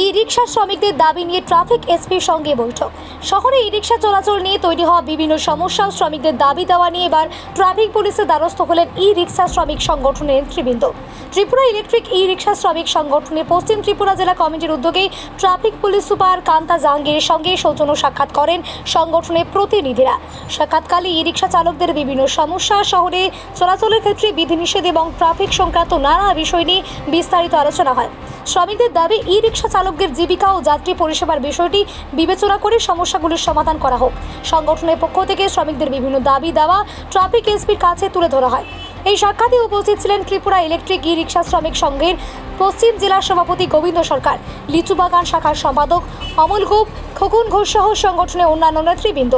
ই রিক্সা শ্রমিকদের দাবি নিয়ে ট্রাফিক এসপির সঙ্গে বৈঠক। শহরে ই রিক্সা চলাচল নিয়ে তৈরি হওয়া বিভিন্ন সমস্যা ও শ্রমিকদের দাবি দেওয়া নিয়ে এবার ট্রাফিক পুলিশের দ্বারস্থ হলেন ই রিক্সা শ্রমিক সংগঠনের নেতৃবৃন্দ। ত্রিপুরা ইলেকট্রিক ই রিক্সা শ্রমিক সংগঠনের পশ্চিম ত্রিপুরা জেলা কমিটির উদ্যোগে ট্রাফিক পুলিশ সুপার কান্তা জাহাঙ্গীরের সঙ্গে সৌজন্য সাক্ষাৎ করেন সংগঠনের প্রতিনিধিরা। সাক্ষাৎকালে ই রিক্সা চালকদের বিভিন্ন সমস্যা, শহরে চলাচলের ক্ষেত্রে বিধিনিষেধ এবং ট্রাফিক সংক্রান্ত নানা বিষয় নিয়ে বিস্তারিত আলোচনা হয়। শ্রমিকদের দাবি ই রিক্সা চালকদের জীবিকা ও যাত্রী পরিষেবার বিষয়টি বিবেচনা করে সমস্যাগুলির সমাধান করা হোক। সংগঠনের পক্ষ থেকে শ্রমিকদের বিভিন্ন দাবি দেওয়া ট্রাফিক এসপির কাছে তুলে ধরা হয়। এই সাক্ষাতে উপস্থিত ছিলেন ত্রিপুরা ইলেকট্রিক ই রিক্সা শ্রমিক সংঘের পশ্চিম জেলার সভাপতি গোবিন্দ সরকার, লিচুবাগান শাখার সম্পাদক অমল গোপ, খোকন ঘোষ সহ সংগঠনের অন্যান্য নেতৃবৃন্দ।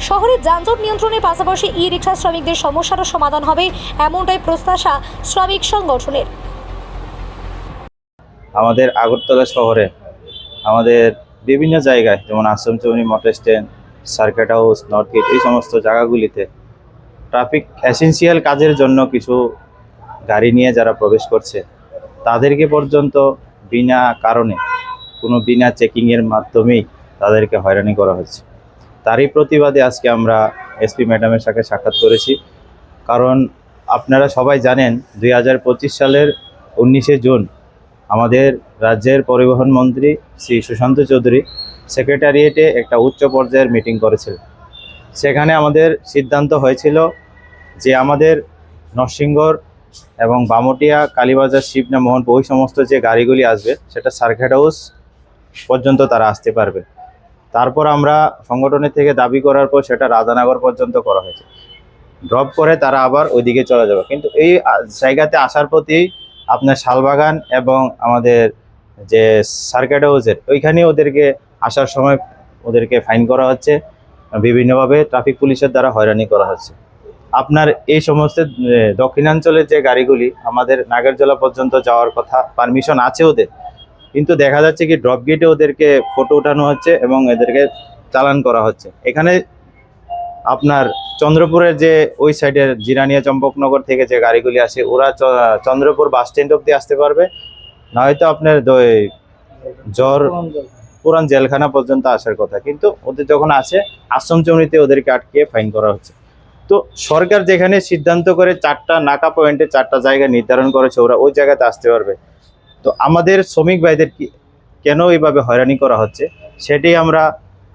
শহরের যানজট নিয়ন্ত্রণের পাশাপাশি ই রিক্সা শ্রমিকদের সমস্যারও সমাধান হবে, এমনটাই প্রত্যাশা শ্রমিক সংগঠনের। আমাদের আগরতলা শহরে আমাদের বিভিন্ন জায়গায় যেমন Ashramchouni, motor stand, circuit house, north gate, এই সমস্ত জায়গাগুলিতে ট্রাফিক এসেন্সিয়াল কাজের জন্য কিছু গাড়ি নিয়ে যারা প্রবেশ করছে তাদেরকে পর্যন্ত বিনা কারণে কোনো বিনা চেকিংয়ের মাধ্যমেই তাদেরকে হয়রানি করা হচ্ছে। তারই প্রতিবাদে আজকে আমরা এসপি ম্যাডামের সাথে সাক্ষাৎ করেছি। কারণ আপনারা সবাই জানেন 2025 সালের 19শে জুন আমাদের রাজ্যের পরিবহন মন্ত্রী শ্রী সুশান্ত চৌধুরী সেক্রেটারিয়েটে একটা উচ্চ পর্যায়ের মিটিং করেছিল। সেখানে আমাদের সিদ্ধান্ত হয়েছিল যে আমাদের নরসিংগড় এবং বামটিয়া, কালীবাজার, শিবনা, মোহনপুর ওই সমস্ত যে গাড়িগুলি আসবে সেটা সার্কিট হাউস পর্যন্ত তারা আসতে পারবে। তারপর আমরা সংগঠনের থেকে দাবি করার পর সেটা রাধানগর পর্যন্ত করা হয়েছে। ড্রপ করে তারা আবার ওইদিকে চলে যাবে। কিন্তু এই জায়গাতে আসার প্রতি আপনার শালবাগান এবং আমাদের যে সার্কিট হাউসের ওইখানে ওদেরকে আসার সময় ওদেরকে ফাইন করা হচ্ছে, বিভিন্নভাবে ট্রাফিক পুলিশের দ্বারা হয়রানি করা হচ্ছে। আপনার এই সমস্ত দক্ষিণাঞ্চলের যে গাড়িগুলি আমাদের নাগেরজোলা পর্যন্ত যাওয়ার কথা, পারমিশন আছে ওদের, কিন্তু দেখা যাচ্ছে কি ড্রপ গেটে ওদেরকে ফটো ওঠানো হচ্ছে এবং এদেরকে চালান করা হচ্ছে। এখানে আপনার চন্দ্রপুরের যে ওই সাইডের জিরানিয়া চম্পকনগর থেকে যে গাড়িগুলি আসে ওরা চন্দ্রপুর বাস স্ট্যান্ড অব্দি আসতে পারবে, নয়তো আপনার পুরান জেলখানা পর্যন্ত আসার কথা। কিন্তু ওদের যখন আসে আশ্রমচৌনিতে ওদেরকে আটকে ফাইন করা হচ্ছে। তো সরকার যেখানে সিদ্ধান্ত করে 4টা নাকা পয়েন্টে 4টা জায়গা নির্ধারণ করেছে ওরা ওই জায়গাতে আসতে পারবে, তো আমাদের শ্রমিক ভাইদের কেন এইভাবে হয়রানি করা হচ্ছে সেটাই আমরা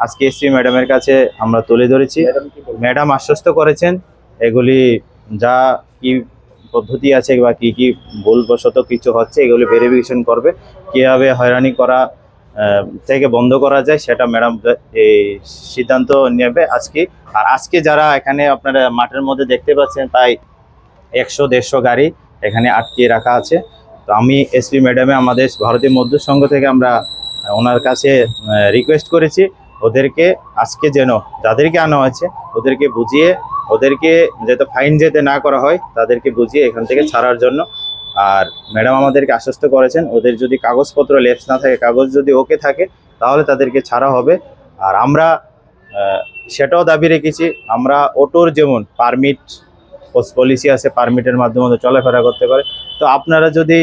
আজকে এসপি ম্যাডামের কাছে আমরা তুলে ধরেছি। ম্যাডাম আশ্বস্ত করেছেন এগুলি যা কি পদ্ধতি আছে বা কি কি ভুলবশত কিছু হচ্ছে এগুলি ভেরিফিকেশন করবে, কীভাবে হয়রানি করা থেকে বন্ধ করা যায় সেটা ম্যাডাম এই সিদ্ধান্ত নেবে আজকে। আর আজকে যারা এখানে আপনারা মাঠের মধ্যে দেখতে পাচ্ছেন প্রায় 100-150 গাড়ি এখানে আটকে রাখা আছে। তো আমি এসপি ম্যাডামে আমাদের ভারতীয় মজদুর সংঘ থেকে আমরা ওনার কাছে রিকোয়েস্ট করেছি ওদেরকে আজকে যেন যাদেরকে আনা হয়েছে ওদেরকে বুঝিয়ে, ওদেরকে যাতে ফাইন যেতে না করা হয় তাদেরকে বুঝিয়ে এখান থেকে ছাড়ার জন্য। আর ম্যাডাম আমাদেরকে আশ্বস্ত করেছেন ওদের যদি কাগজপত্র লেপস না থাকে, কাগজ যদি ওকে থাকে তাহলে তাদেরকে ছাড়া হবে। আর আমরা সেটাও দাবি রেখেছি, আমরা অটোর যেমন পারমিট পলিসি আছে, পারমিটের মাধ্যমে চলাফেরা করতে পারে। তো আপনারা যদি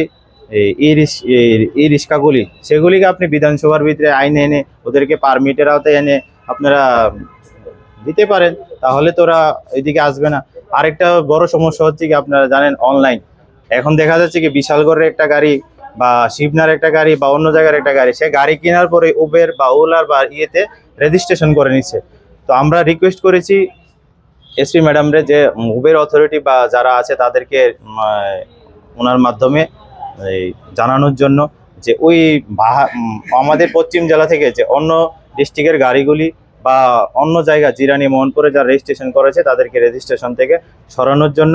এই রিক্সাগুলি সেগুলিকে আপনি বিধানসভার ভিতরে আইনে এনে ওদেরকে পারমিটের আওতায় এনে আপনারা দিতে পারেন, তাহলে তোরা এদিকে আসবে না। আরেকটা বড় সমস্যা হচ্ছে কি আপনারা জানেন অনলাইন এখন দেখা যাচ্ছে কি বিশালগড়ের একটা গাড়ি বা শিবনার একটা গাড়ি বা অন্য জায়গার একটা গাড়ি, সে গাড়ি কেনার পরে উবের বা ওলার বা ইয়েতে রেজিস্ট্রেশন করে নিচ্ছে। তো আমরা রিকোয়েস্ট করেছি এসপি ম্যাডামরে যে উবের অথরিটি বা যারা আছে তাদেরকে ওনার মাধ্যমে জানানোর জন্য যে ওই আমাদের পশ্চিম জেলা থেকে যে অন্য ডিস্ট্রিক্টের গাড়িগুলি বা অন্য জায়গা জিরানি, মোহনপুরে যারা রেজিস্ট্রেশন করেছে তাদেরকে রেজিস্ট্রেশন থেকে সরানোর জন্য।